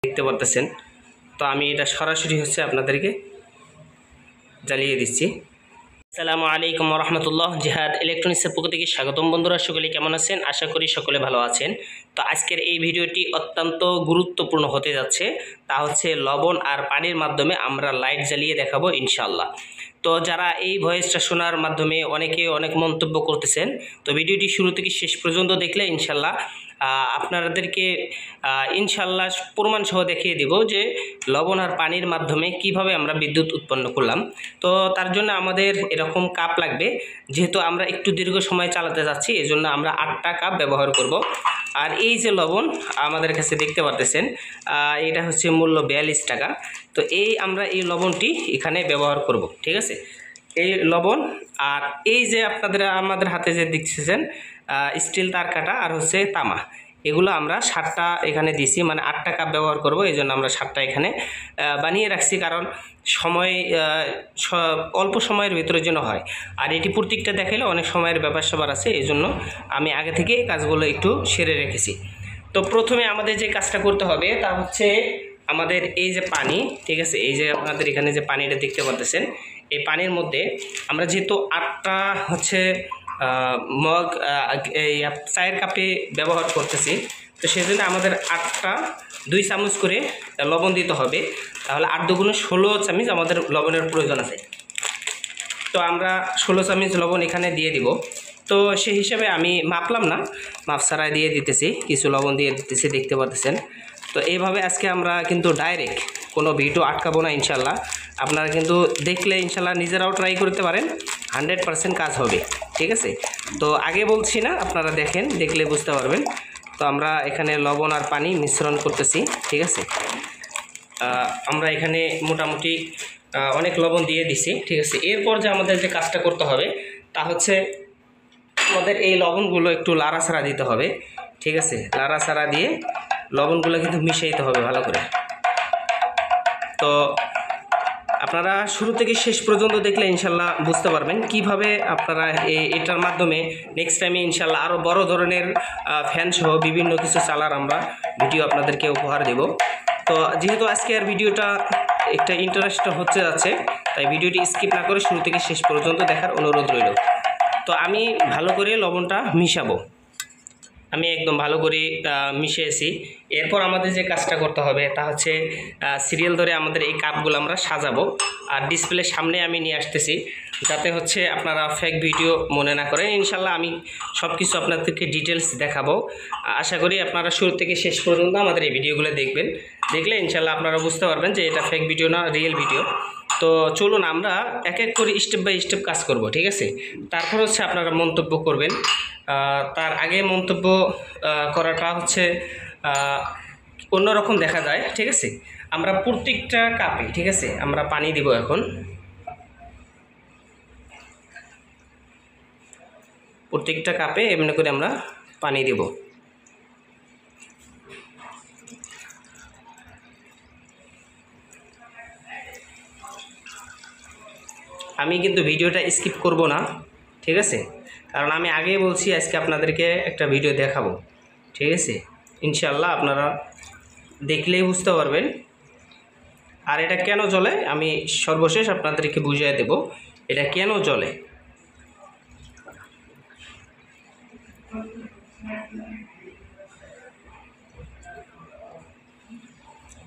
দেখতে পারতেছেন। তো আমি এটা সরাসরি হচ্ছে আপনাদেরকে জ্বালিয়ে দিচ্ছি। আসসালামু আলাইকুম রহমতুল্লাহ। জিহাদ ইলেকট্রনিক্সের পক্ষ থেকে স্বাগতম। বন্ধুরা সকলে কেমন আছেন? আশা করি সকলে ভালো আছেন। তো আজকের এই ভিডিওটি অত্যন্ত গুরুত্বপূর্ণ হতে যাচ্ছে। তা হচ্ছে লবণ আর পানির মাধ্যমে আমরা লাইট জ্বালিয়ে দেখাবো ইনশাআল্লাহ। তো যারা এই ভয়েসটা শোনার মাধ্যমে অনেকে অনেক মন্তব্য করতেছেন, তো ভিডিওটি শুরু থেকে শেষ পর্যন্ত দেখলে ইনশাআল্লাহ আপনাদেরকে ইনশাআল্লাহ প্রমাণ সহ দেখিয়ে দিব যে লবণ আর পানির মাধ্যমে কিভাবে আমরা বিদ্যুৎ উৎপন্ন করলাম। তো তার জন্য আমাদের এরকম কাপ লাগবে। যেহেতু আমরা একটু দীর্ঘ সময় চালাতে যাচ্ছি, এজন্য আমরা 8টা কাপ ব্যবহার করব। আর এই যে লবণ আমাদের কাছে দেখতে পারতেছেন, এটা হচ্ছে মূল্য 42 টাকা। তো আমরা এই লবণটি এখানে ব্যবহার করব, ঠিক আছে? এই লবণ আর এই যে আমাদের হাতে যে দেখতেছেন স্টিল তার কাটা আর হচ্ছে তামা, এগুলো আমরা 7টা এখানে দিছি, মানে 8টা কাপ ব্যবহার করব। এই জন্য আমরা 7টা এখানে বানিয়ে রাখছি, কারণ সময় অল্প সময়ের ভিতরের জন্য হয়। আর এটি প্রত্যেকটা দেখাইলে অনেক সময়ের ব্যাপার স্যাপার আছে, এই জন্য আমি আগে থেকে কাজগুলো একটু সেরে রেখেছি। তো প্রথমে আমাদের যে কাজটা করতে হবে তা হচ্ছে আমাদের এই যে পানি, ঠিক আছে, এই যে আপনাদের এখানে যে পানিটা দেখতে পাচ্ছেন, এই পানির মধ্যে আমরা যেহেতু 8টা হচ্ছে মগ এই চায়ের কাপে ব্যবহার করতেছি, তো সেজন্য আমাদের 8টা 2 চামচ করে লবণ দিতে হবে। তাহলে 8 দুগুণে 16 চামচ আমাদের লবণের প্রয়োজন আছে। তো আমরা 16 চামচ লবণ এখানে দিয়ে দিব। তো সেই হিসাবে আমি মাপলাম না, মাপ ছাড়াই দিয়ে দিতেছি, কিছু লবণ দিয়ে দিতেছি, দেখতে পাচ্ছেন। তো এইভাবে আজকে আমরা কিন্তু ডাইরেক্ট কোনো ভিডিও আটকাবো না ইনশাল্লাহ। আপনারা কিন্তু দেখলে ইনশাল্লাহ নিজেরাও ট্রাই করতে পারেন, 100% কাজ হবে, ঠিক আছে? তো আগে বলছি না, আপনারা দেখেন, দেখলে বুঝতে পারবেন। তো আমরা এখানে লবণ আর পানি মিশ্রণ করতেছি, ঠিক আছে? আমরা এখানে মোটামুটি অনেক লবণ দিয়ে দিছি, ঠিক আছে? এরপর যে আমাদের যে কাজটা করতে হবে তা হচ্ছে আমাদের এই লবণগুলো একটু লাড়াছাড়া দিতে হবে, ঠিক আছে? লাড়াছাড়া দিয়ে লবণগুলো কিন্তু মিশাইতে হবে ভালো করে। তো আপনারা শুরু থেকে শেষ পর্যন্ত দেখলে ইনশাল্লাহ বুঝতে পারবেন কিভাবে আপনারা এটার মাধ্যমে নেক্সট টাইমে ইনশাল্লাহ আরও বড় ধরনের ফ্যান সহ বিভিন্ন কিছু চালার আমরা ভিডিও আপনাদেরকে উপহার দেব। তো যেহেতু আজকের ভিডিওটা একটা ইন্টারেস্ট হচ্ছে যাচ্ছে, তাই ভিডিওটি স্কিপ না করে শুরু থেকে শেষ পর্যন্ত দেখার অনুরোধ রইল। তো আমি ভালো করে লবণটা মিশাবো, আমি একদম ভালো করে মিশিয়েছি। এরপর আমাদের যে কাজটা করতে হবে তা হচ্ছে সিরিয়াল ধরে আমাদের এই কাপগুলো আমরা সাজাবো। আর ডিসপ্লের সামনে আমি নিয়ে আসতেছি, যাতে হচ্ছে আপনারা ফেক ভিডিও মনে না করেন। ইনশাল্লাহ আমি সব কিছু আপনাদেরকে ডিটেলস দেখাবো। আশা করি আপনারা শুরু থেকে শেষ পর্যন্ত আমাদের এই ভিডিওগুলো দেখবেন, দেখলে ইনশাল্লাহ আপনারা বুঝতে পারবেন যে এটা ফেক ভিডিও না, রিয়েল ভিডিও। তো চলুন আমরা এক এক করে স্টেপ বাই স্টেপ কাজ করব, ঠিক আছে? তারপর হচ্ছে আপনারা মন্তব্য করবেন। তার আগে মন্তব্য করাটা হচ্ছে অন্যরকম দেখা যায়, ঠিক আছে? আমরা প্রত্যেকটা কাপে, ঠিক আছে, আমরা পানি দিব। এখন প্রত্যেকটা কাপে এমনি করে আমরা পানি দেব। আমি কিন্তু ভিডিওটা স্কিপ করব না, ঠিক আছে? কারণ আমি আগেই বলছি আজকে আপনাদেরকে একটা ভিডিও দেখাবো, ঠিক আছে? ইনশাল্লাহ আপনারা দেখলেই বুঝতে পারবেন। আর এটা কেন জ্বলে আমি সর্বশেষ আপনাদেরকে বুঝিয়ে দেব এটা কেন জ্বলে।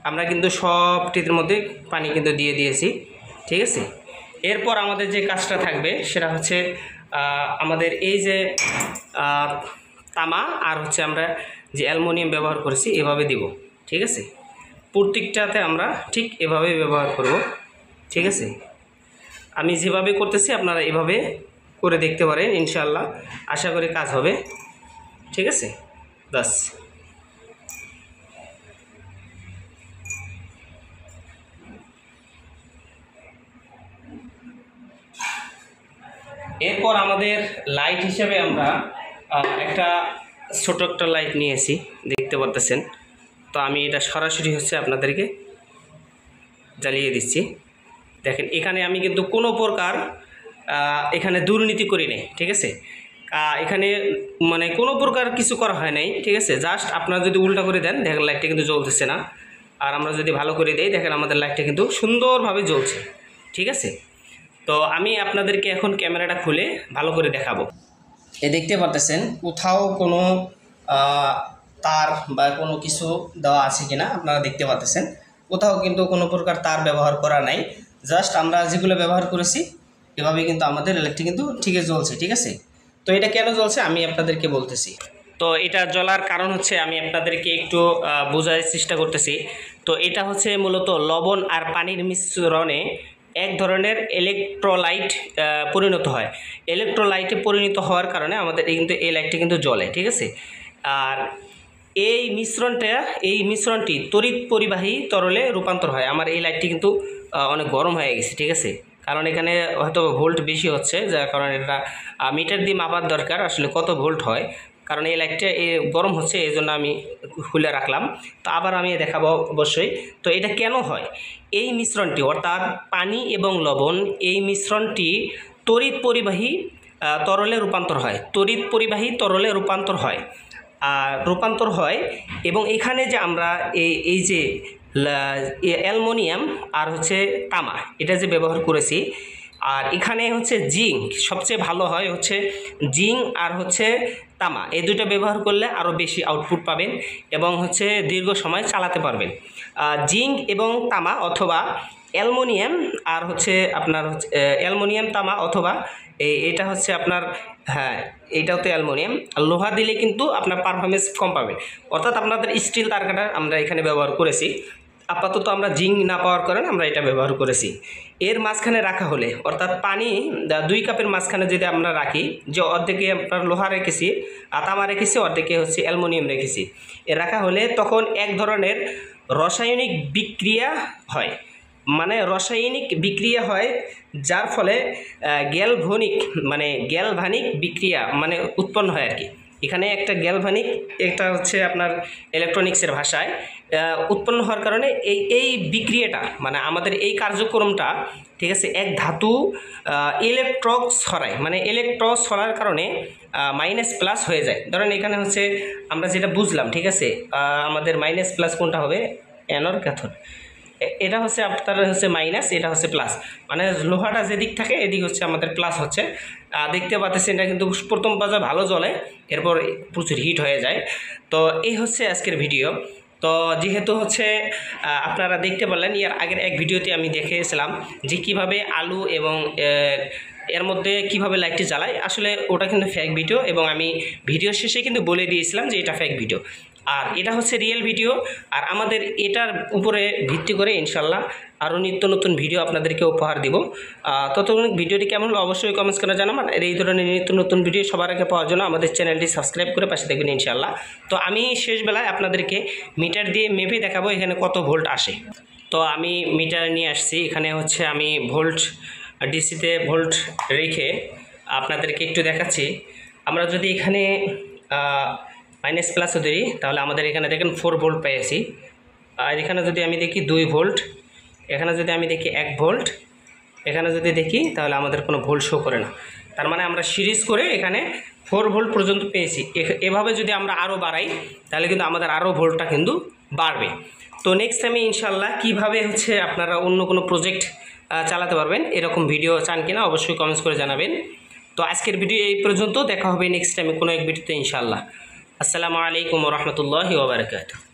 আমরা কিন্তু সবটির মধ্যে পানি কিন্তু দিয়ে দিয়েছি, ঠিক আছে? এরপর আমাদের যে কাজটা থাকবে সেটা হচ্ছে আমাদের এই যে তামা আর হচ্ছে আমরা যে অ্যালুমিনিয়াম ব্যবহার করেছি এভাবে দিব, ঠিক আছে? প্রত্যেকটাতে আমরা ঠিক এভাবে ব্যবহার করব, ঠিক আছে? আমি যেভাবে করতেছি আপনারা এভাবে করে দেখতে পারেন, ইনশাআল্লাহ আশা করি কাজ হবে, ঠিক আছে? বাস। এরপর আমাদের লাইট হিসেবে আমরা একটা ছোট একটা লাইট নিয়েছি, দেখতে পারতেছেন। তো আমি এটা সরাসরি হচ্ছে আপনাদেরকে জ্বালিয়ে দিচ্ছি। দেখেন এখানে আমি কিন্তু কোনো প্রকার এখানে দুর্নীতি করি নাই, ঠিক আছে? এখানে মানে কোনো প্রকার কিছু করা হয় নাই, ঠিক আছে? জাস্ট আপনারা যদি উল্টা করে দেন দেখেন লাইটটা কিন্তু জ্বলতেছে না। আর আমরা যদি ভালো করে দেই, দেখেন আমাদের লাইটটা কিন্তু সুন্দরভাবে জ্বলছে। ঠিক আছে, তো আমি আপনাদেরকে এখন ক্যামেরাটা খুলে ভালো করে দেখাবো। দেখতে পারতেছেন কোথাও কোনো তার বা কোনো কিছু দেওয়া আছে কিনা আপনারা দেখতে পাচ্ছেন। কোথাও কিন্তু কোনো প্রকার তার ব্যবহার করা নাই, জাস্ট আমরা যেগুলো ব্যবহার করেছি এভাবে কিন্তু আমাদের ইলেকট্রিক কিন্তু ঠিকই জ্বলছে। ঠিক আছে, তো এটা কেন জ্বলছে আমি আপনাদেরকে বলতেছি। তো এটা জ্বলার কারণ হচ্ছে আমি আপনাদেরকে একটু বোঝার চেষ্টা করতেছি। তো এটা হচ্ছে মূলত লবণ আর পানির মিশ্রণে এক ধরনের ইলেকট্রোলাইট পরিণত হয়। ইলেকট্রোলাইটে পরিণত হওয়ার কারণে আমাদের কিন্তু এই লাইটটা কিন্তু জ্বলে। ঠিক আছে, আর এই মিশ্রণটি তড়িৎ পরিবাহী তরলে রূপান্তর হয়। আমার এই লাইটটি কিন্তু অনেক গরম হয়ে গেছে। ঠিক আছে, কারণ এখানে হয়তো ভোল্ট বেশি হচ্ছে, যার কারণে এটা মিটার দিয়ে মাপার দরকার আসলে কত ভোল্ট হয়, কারণ এই লাইটটা গরম হচ্ছে, এই জন্য আমি খুলে রাখলাম। তো আবার আমি দেখাবো অবশ্যই। তো এটা কেন হয়, এই মিশ্রণটি অর্থাৎ পানি এবং লবণ, এই মিশ্রণটি তড়িৎ পরিবাহী তরলে রূপান্তর হয়। তড়িৎ পরিবাহী তরলে রূপান্তর হয় এবং এখানে যে আমরা এই যে অ্যালুমিনিয়াম আর হচ্ছে তামা এটা যে ব্যবহার করেছি, আর এখানে হচ্ছে জিঙ্ক সবচেয়ে ভালো হয় হচ্ছে জিঙ্ক আর হচ্ছে তামা, এই দুটো ব্যবহার করলে আরও বেশি আউটপুট পাবেন এবং হচ্ছে দীর্ঘ সময় চালাতে পারবেন। জিঙ্ক এবং তামা অথবা অ্যালুমিনিয়াম আর হচ্ছে আপনার হচ্ছে অ্যালুমিনিয়াম তামা অথবা এটা হচ্ছে আপনার, হ্যাঁ এইটাও তো অ্যালুমিনিয়াম, লোহা দিলে কিন্তু আপনার পারফরমেন্স কম পাবে। অর্থাৎ আপনাদের স্টিল তার কাটা আমরা এখানে ব্যবহার করেছি। আপাতত আমরা জিঙ্ক না পাওয়ার কারণে আমরা এটা ব্যবহার করেছি। এর মাঝখানে রাখা হলে অর্থাৎ পানি 2 কাপের মাঝখানে যদি আমরা রাখি, যে অর্ধেকে আপনার লোহা রেখেছি, তামা রেখেছি, অর্ধেকে হচ্ছে অ্যালুমিনিয়াম রেখেছি, এ রাখা হলে তখন এক ধরনের রাসায়নিক বিক্রিয়া হয়, মানে রাসায়নিক বিক্রিয়া হয়, যার ফলে গ্যালভানিক বিক্রিয়া মানে উৎপন্ন হয় আর কি। এখানে একটা গ্যালভানিক, এটা হচ্ছে আপনার ইলেকট্রনিক্সের ভাষায় উৎপন্ন হওয়ার কারণে এই বিক্রিয়াটা মানে আমাদের এই কার্যক্রমটা, ঠিক আছে, এক ধাতু ইলেকট্রন ছড়ায়, মানে ইলেকট্রন ছড়ার কারণে মাইনাস প্লাস হয়ে যায়। ধরেন এখানে হচ্ছে আমরা যেটা বুঝলাম, ঠিক আছে, আমাদের মাইনাস প্লাস কোনটা হবে, অ্যানোড ক্যাথোড, এটা হচ্ছে আপনার হচ্ছে মাইনাস, এটা হচ্ছে প্লাস, মানে লোহাটা যেদিক থাকে এদিক হচ্ছে আমাদের প্লাস হচ্ছে। দেখতে পাচ্ছেন এটা কিন্তু প্রথম পর্যায়ে ভালো জ্বলে, এরপর প্রচুর হিট হয়ে যায়। তো এই হচ্ছে আজকের ভিডিও। তো যেহেতু হচ্ছে আপনারা দেখতে পারলেন, এর আগের এক ভিডিওতে আমি দেখিয়েছিলাম যে কিভাবে আলু এবং এর মধ্যে কিভাবে লাইটটি জ্বালায়, আসলে ওটা কিন্তু ফেক ভিডিও এবং আমি ভিডিও শেষে কিন্তু বলে দিয়েছিলাম যে এটা ফেক ভিডিও, আর এটা হচ্ছে রিয়েল ভিডিও। আর আমাদের এটার উপরে ভিত্তি করে ইনশাল্লাহ আরও নিত্য নতুন ভিডিও আপনাদেরকে উপহার দিব। ততক্ষণ ভিডিওটি কেমন হলো অবশ্যই কমেন্টস করে জানাবেন। আর এই ধরনের নিত্য নতুন ভিডিও সবার আগে পাওয়ার জন্য আমাদের চ্যানেলটি সাবস্ক্রাইব করে পাশে দেখবেন ইনশাল্লাহ। তো আমি শেষ বেলায় আপনাদেরকে মিটার দিয়ে মেপে দেখাবো এখানে কত ভোল্ট আসে। তো আমি মিটার নিয়ে আসছি, এখানে হচ্ছে আমি ভোল্ট ডিসিতে ভোল্ট রেখে আপনাদেরকে একটু দেখাচ্ছি। আমরা যদি এখানে মাইনাস প্লাসও ধরি তাহলে আমাদের এখানে দেখেন 4 ভোল্ট পেয়েছি। আর এখানে যদি আমি দেখি 2 ভোল্ট, এখানে যদি আমি দেখি 1 ভোল্ট, এখানে যদি দেখি তাহলে আমাদের কোনো ভোল্ট শো করে না। তার মানে আমরা সিরিজ করে এখানে 4 ভোল্ট পর্যন্ত পেয়েছি। এভাবে যদি আমরা আরও বাড়াই তাহলে কিন্তু আমাদের আরও ভোল্টটা কিন্তু বাড়বে। তো নেক্সট টাইমে ইনশাল্লাহ কীভাবে হচ্ছে আপনারা অন্য কোনো প্রজেক্ট চালাতে পারবেন এরকম ভিডিও চান কিনা অবশ্যই কমেন্টস করে জানাবেন। তো আজকের ভিডিও এই পর্যন্ত, দেখা হবে নেক্সট টাইমে কোনো এক ভিডিওতে ইনশাল্লাহ। আসসালামু আলাইকুম ওয়া রাহমাতুল্লাহি ওয়া বারাকাতুহু।